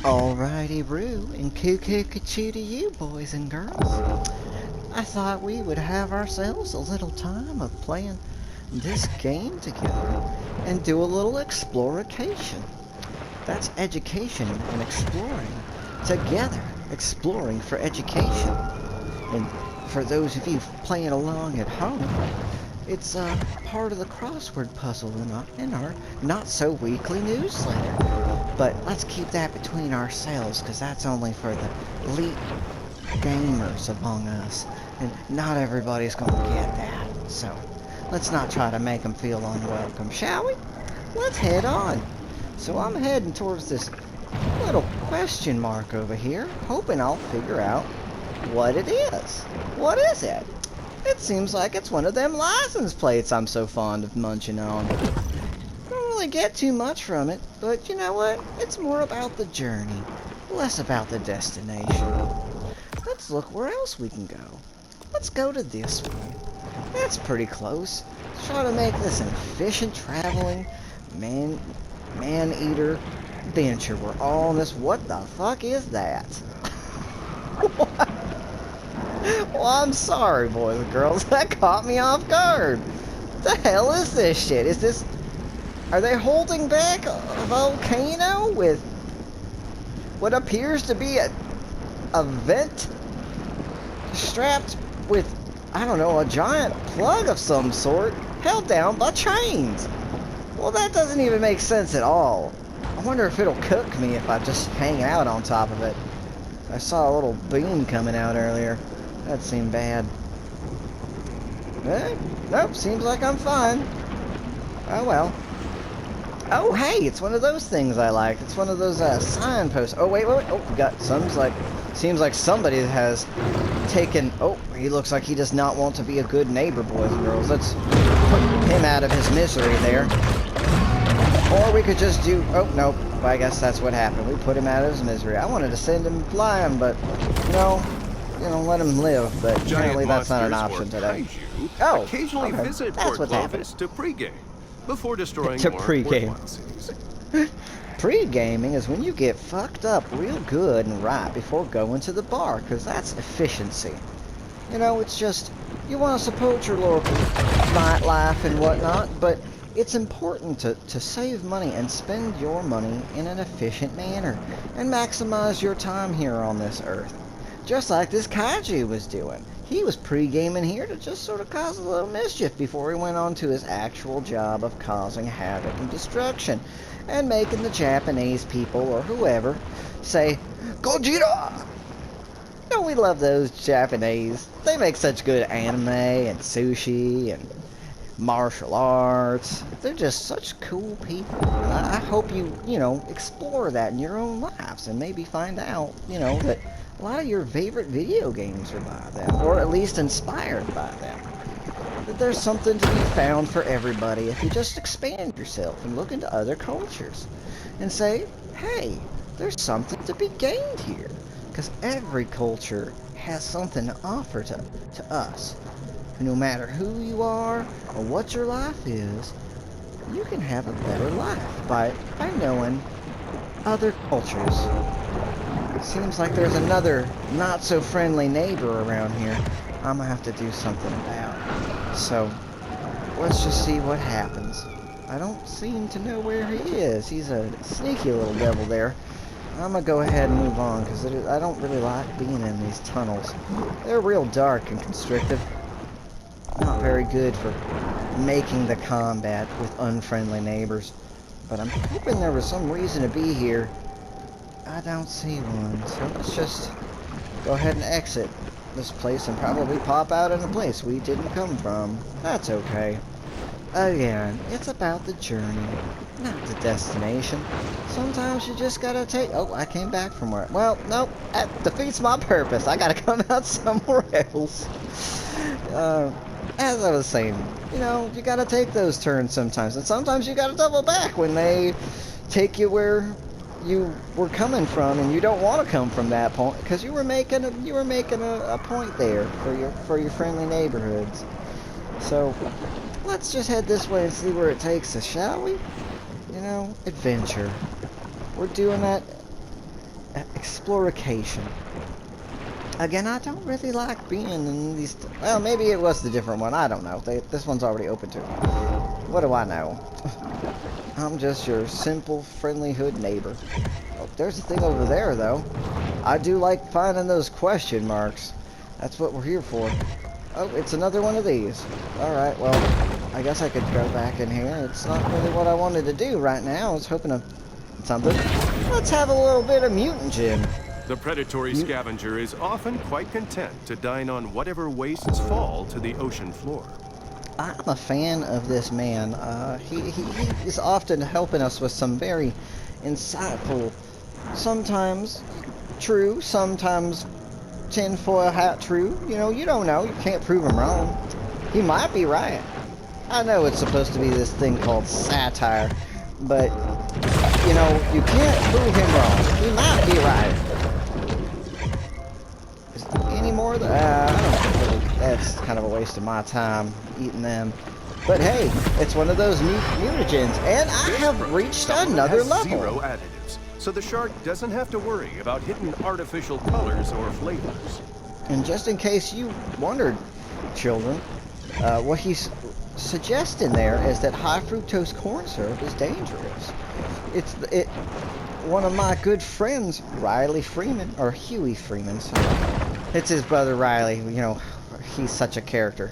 Alrighty, Roo, and cuckoo-ca-choo to you, boys and girls. I thought we would have ourselves a little time of playing this game together and do a little exploration. That's education and exploring together, exploring for education. And for those of you playing along at home, it's part of the crossword puzzle in our not-so-weekly newsletter. But let's keep that between ourselves, because that's only for the elite gamers among us. And not everybody's going to get that. So let's not try to make them feel unwelcome, shall we? Let's head on. So I'm heading towards this little question mark over here, hoping I'll figure out what it is. What is it? It seems like it's one of them license plates I'm so fond of munching on. Don't really get too much from it, but you know what? It's more about the journey, less about the destination. Let's look where else we can go. Let's go to this one. That's pretty close. Let's try to make this an efficient traveling Maneater adventure. We're all on this. What the fuck is that? What? Well, I'm sorry, boys and girls. That caught me off guard. What the hell is this shit? Is this... Are they holding back a volcano with what appears to be a vent strapped with, I don't know, a giant plug of some sort held down by chains? Well, that doesn't even make sense at all. I wonder if it'll cook me if I just hang out on top of it. I saw a little beam coming out earlier. That seemed bad. Nope, seems like I'm fine. Oh well. Oh hey, it's one of those things I like. It's one of those signposts. Oh wait. Oh, we got seems like somebody has taken... Oh, he looks like he does not want to be a good neighbor, boys and girls. Let's put him out of his misery there. Or we could just do... Oh, nope. Well, I guess that's what happened. We put him out of his misery. I wanted to send him flying, but, let him live. But apparently that's not an option today. Oh, occasionally okay. visit That's Port what's happening. Clovis to pregame before destroying To more pregame. worthwhile cities. Pre-gaming is when you get fucked up real good and right before going to the bar, because that's efficiency. It's just, you want to support your local nightlife and whatnot, but it's important to save money and spend your money in an efficient manner and maximize your time here on this earth. Just like this kaiju was doing. He was pre-gaming here to just sort of cause a little mischief before he went on to his actual job of causing havoc and destruction and making the Japanese people or whoever say, Gojira! Don't we love those Japanese? They make such good anime and sushi and martial arts. They're just such cool people. And I hope you, explore that in your own lives and maybe find out, that a lot of your favorite video games are by them, or at least inspired by them. That there's something to be found for everybody if you just expand yourself and look into other cultures and say, hey, there's something to be gained here. Because every culture has something to offer to us. No matter who you are or what your life is, you can have a better life by knowing other cultures. It seems like there's another not-so-friendly neighbor around here I'm gonna have to do something about. So, let's just see what happens. I don't seem to know where he is. He's a sneaky little devil there. I'm gonna go ahead and move on, because I don't really like being in these tunnels. They're real dark and constrictive. Not very good for making the combat with unfriendly neighbors. But I'm hoping there was some reason to be here. I don't see one, so let's just go ahead and exit this place and probably pop out in a place we didn't come from. That's okay. Again, it's about the journey, not the destination. Sometimes you just gotta take... Oh, I came back from where... Well, nope, that defeats my purpose. I gotta come out somewhere else. As I was saying, you gotta take those turns sometimes, and sometimes you gotta double back when they take you where you were coming from, and you don't want to come from that point because you were making a point there for your friendly neighborhoods. So let's just head this way and see where it takes us, shall we? Adventure. We're doing that exploration. Again, I don't really like being in these... Well, maybe it was the different one. I don't know. This one's already open to it. What do I know? I'm just your simple, friendly hood neighbor. Oh, there's a thing over there, though. I do like finding those question marks. That's what we're here for. Oh, it's another one of these. Alright, well, I guess I could go back in here. It's not really what I wanted to do right now. I was hoping to... something. Let's have a little bit of mutant gin. The predatory scavenger is often quite content to dine on whatever wastes fall to the ocean floor. I'm a fan of this man. He is often helping us with some very insightful, sometimes true, sometimes tinfoil hat true. You know, you don't know. You can't prove him wrong. He might be right. I know it's supposed to be this thing called satire, but, you know, you can't prove him wrong. He might be right. Is there any more? I don't really, that's kind of a waste of my time eating them. But hey, it's one of those new mutagens, and I have reached another level. Zero additives, so the shark doesn't have to worry about hidden artificial colors or flavors. And just in case you wondered, children, what he's suggesting there is that high fructose corn syrup is dangerous. One of my good friends, Riley Freeman, or Huey Freeman, sorry. It's his brother Riley, you know, he's such a character.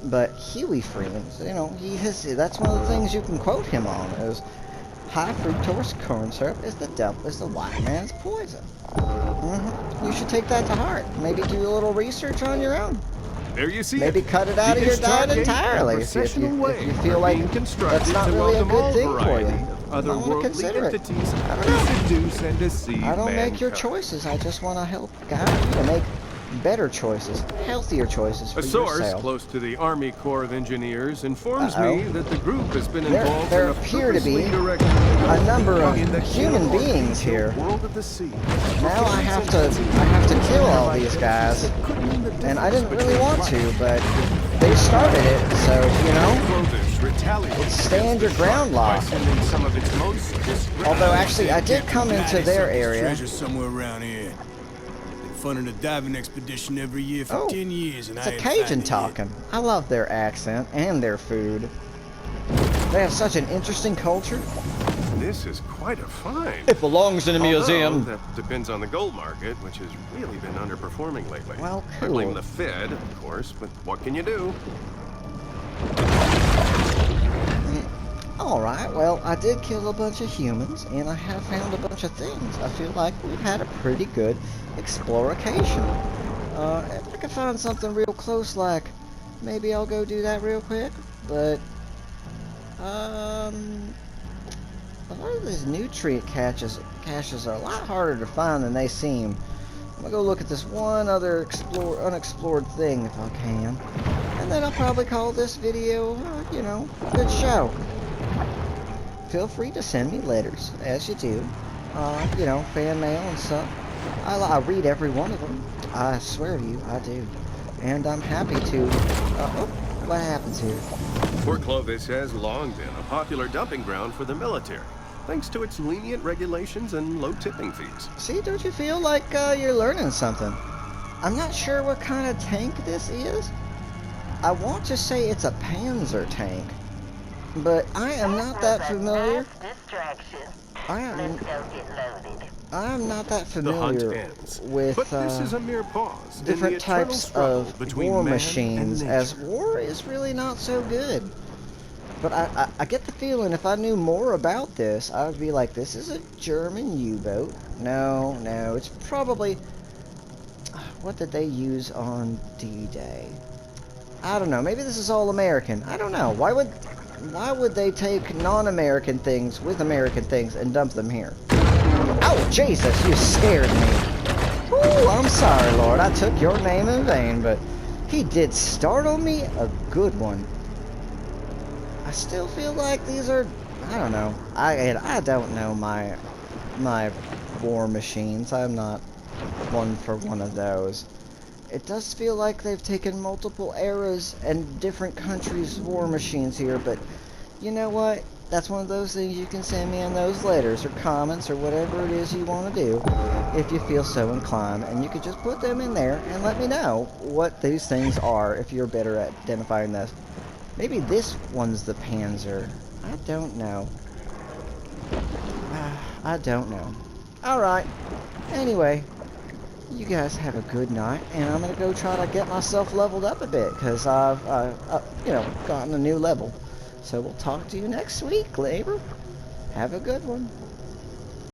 But Huey Freeman, you know, that's one of the things you can quote him on, is high fructose corn syrup is the white man's poison. You should take that to heart. Maybe do a little research on your own. There you see Maybe cut it out of your diet entirely if you feel like that's not really a good thing for you. I want to consider it. I don't know. I don't make your choices. I just want to help guide you to make better choices, healthier choices for yourself. A source close to the Army Corps of Engineers informs me that the group has been involved there in a appear to be directed a number of human beings here. world of the sea. Now I have to kill all these guys, and I didn't really want to, but they started it, so you know, it's stand your ground law. Although actually, I did come into their area. Somewhere around here. Funding a diving expedition every year for 10 years, and it's a Cajun talking. I love their accent and their food. They have such an interesting culture. This is quite a find. It belongs in a museum. That depends on the gold market, which has really been underperforming lately. Well, I cool. blame the Fed, of course, but what can you do? Alright, well, I did kill a bunch of humans, and I have found a bunch of things. I feel like we've had a pretty good exploration. If I could find something real close, like, maybe I'll go do that real quick, but, a lot of these nutrient caches are a lot harder to find than they seem. I'm gonna go look at this one other unexplored thing if I can, and then I'll probably call this video, you know, a good show. Feel free to send me letters, as you do. You know, fan mail and stuff. I read every one of them. I swear to you, I do. And I'm happy to... what happens here? Port Clovis has long been a popular dumping ground for the military, thanks to its lenient regulations and low tipping fees. See, don't you feel like you're learning something? I'm not sure what kind of tank this is. I want to say it's a Panzer tank. But I am not that familiar. I am not that familiar with but this is a mere pause different types of war machines, as war is really not so good. But I get the feeling if I knew more about this, I would be like, this is a German U-boat. No, it's probably... What did they use on D-Day? I don't know. Maybe this is all American. I don't know. Why would they take non-American things with American things and dump them here? Oh, Jesus, you scared me. Ooh, I'm sorry, Lord. I took your name in vain, but he did startle me a good one. I still feel like these are... I don't know. I don't know my war machines. I'm not one for one of those. It does feel like they've taken multiple eras and different countries' war machines here, but you know what? that's one of those things you can send me in those letters or comments or whatever it is you want to do if you feel so inclined. And you could just put them in there and let me know what these things are if you're better at identifying this. Maybe this one's the Panzer. I don't know. I don't know. Alright. Anyway, you guys have a good night, and I'm going to go try to get myself leveled up a bit, because I've, gotten a new level. So we'll talk to you next week, labor. Have a good one.